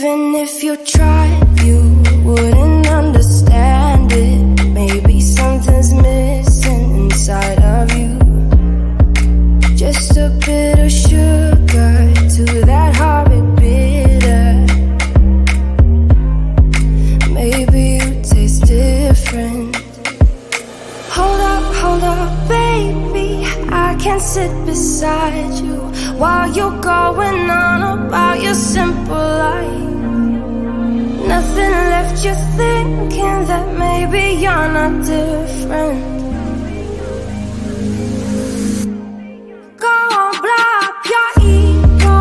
Even if you tried, you wouldn't understand it. Maybe something's missing inside of you. Just a bit of sugar to that horrid bitter. Maybe you taste different. Hold up, baby, I can't sit beside you while you're going on about your simple life. Nothing left you thinking that maybe you're not different. Go on, blow up your ego,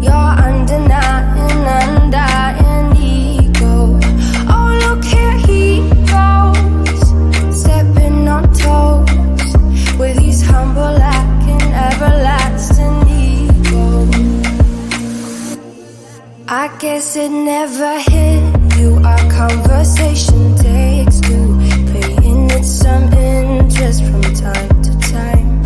your undying ego. Oh, look here he goes, stepping on toes with his humble lacking everlasting ego. I guess it never hit you. Our conversation takes two, paying it some interest from time to time.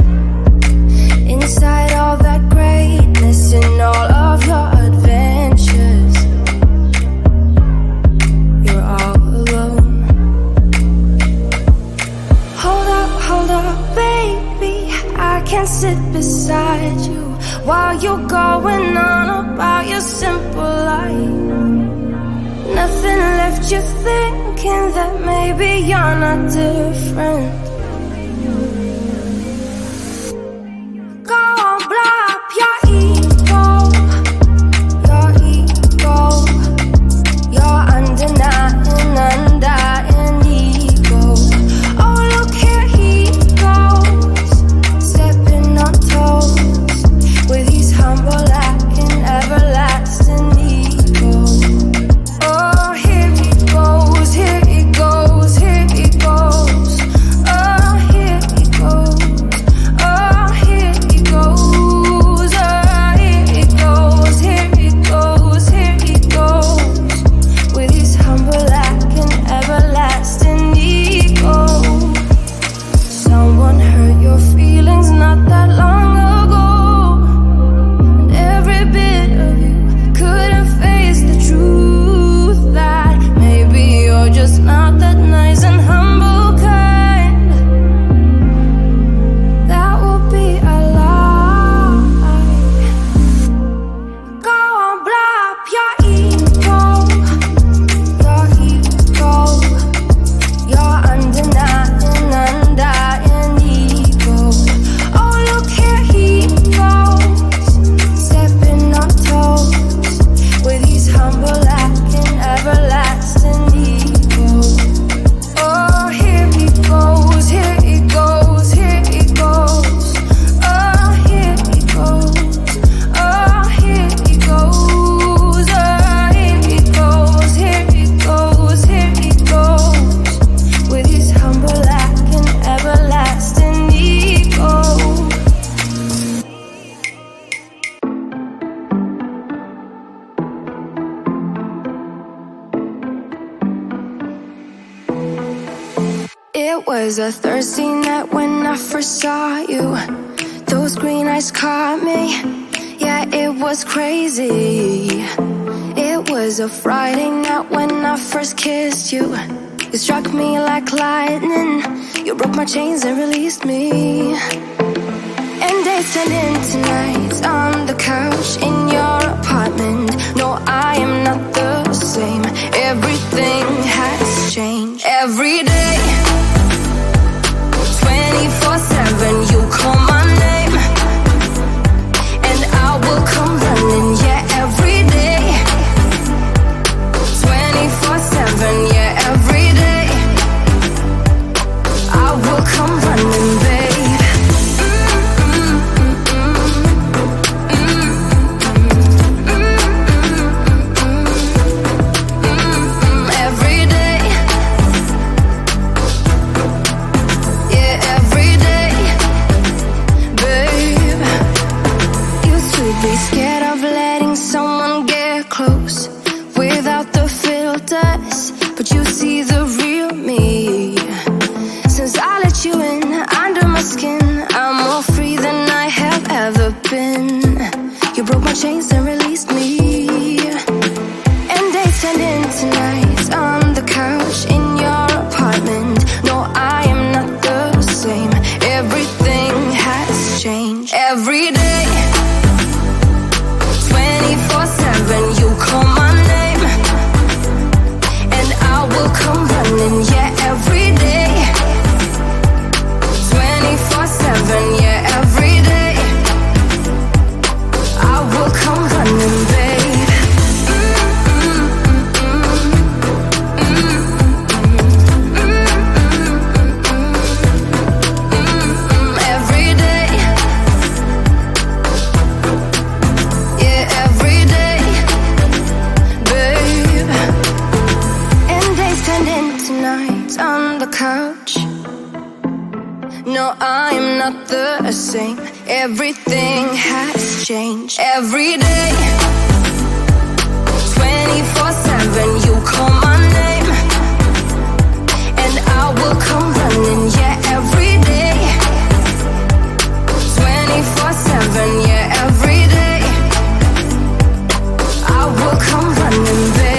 Inside all that greatness and all of your adventures, you're all alone. Hold up, baby, I can't sit beside you while you're going on about your simple life. Nothing left you thinking that maybe you're not different. Go on, blow up your ego, your undying ego. Oh, look here he goes, stepping on toes with his humble lacking everlasting ego. Oh, here he goes, here he goes, here he goes. Oh, here he goes, oh, here he goes, oh, here he goes, here he goes, here he goes with his humble lacking everlasting ego. Someone hurt your feelings not that long ago, and every bit of you couldn't face the truth that maybe you're just not that nice and humble kind. That would be a lie. Go on, blow up your ego, your undying ego. Oh, look here he goes, stepping on toes with his humble lacking everlasting ego. Oh, here he goes, here he goes, here he goes. Oh, here he goes, oh, here he goes, oh, here he goes, here he goes, here he goes with his humble lacking everlasting ego. It was a Thursday night when I first saw you. Those green eyes caught me. Yeah, it was crazy. It was a Friday night when I first kissed you. You struck me like lightning. You broke my chains and released me. And days turned into nights on the couch in your apartment. No, I am not the same. Everything has changed. Every day, 24/7, you call my name, and I will come running. Yeah, every day, 24/7. Yeah, every day, I will come running, babe. Every day, last night on the couch. No, I'm not the same. Everything has changed. Every day, 24/7, you call my name, and I will come running. Yeah, every day, 24/7. Yeah, every day, I will come running, babe.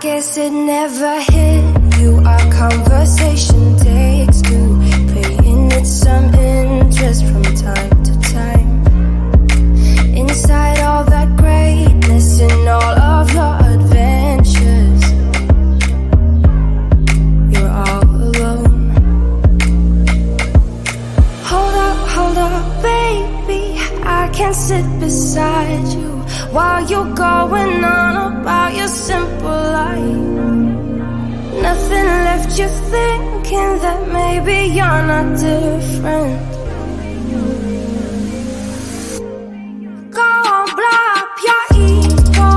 guess it never hit you. Our conversation takes two, paying it some interest from time to time. Inside all that greatness and all of your going on about your simple life. Nothing left you thinking that maybe you're not different. Go on, blow up your ego,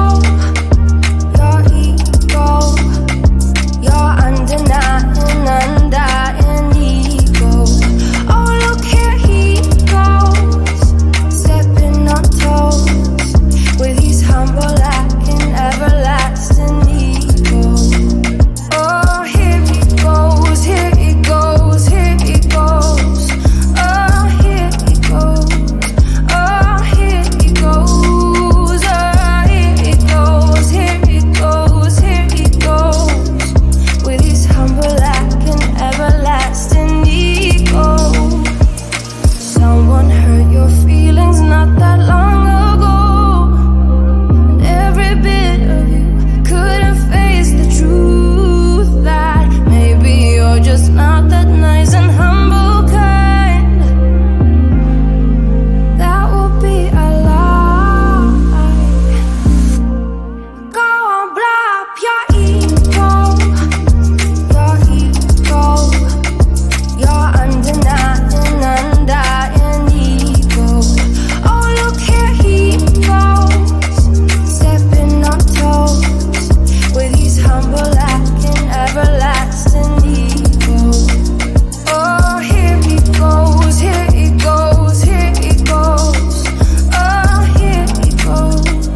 your undying ego. Oh, look here he goes, stepping on toes with his humble acting, everlasting ego. Oh, here he goes, here he goes, here he goes. Oh, here he goes, oh, here he goes, oh, here he goes, here he goes, here he goes. With his humble acting, everlasting ego. Someone hurt your feelings not that long ago, and every bit of you couldn't face the truth that maybe you're just not that nice and humble kind. That would be a lie. Go on, blow up your ego, your undying ego. Oh, look here he goes, stepping on toes with his humble acting, everlasting ego. Oh, here he goes, here he goes, here he goes. Oh, here he goes,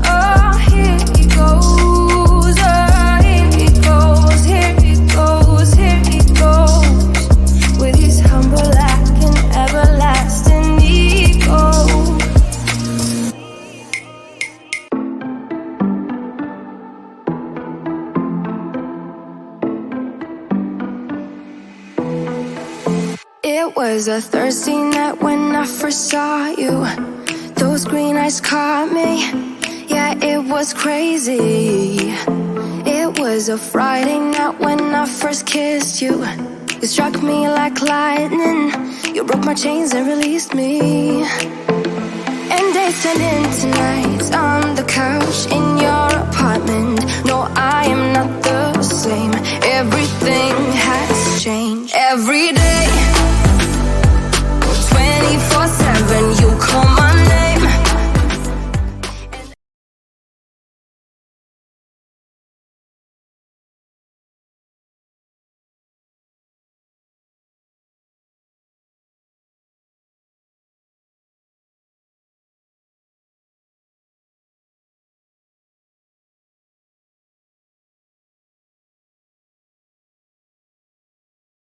oh, here he goes, oh, here he goes, here he goes, here he goes. With his humble acting, everlasting ego. It was a Thursday night when I first saw you. Those green eyes caught me. Yeah, it was crazy. It was a Friday night when I first kissed you. You struck me like lightning. You broke my chains and released me. And days turned into nights on the couch in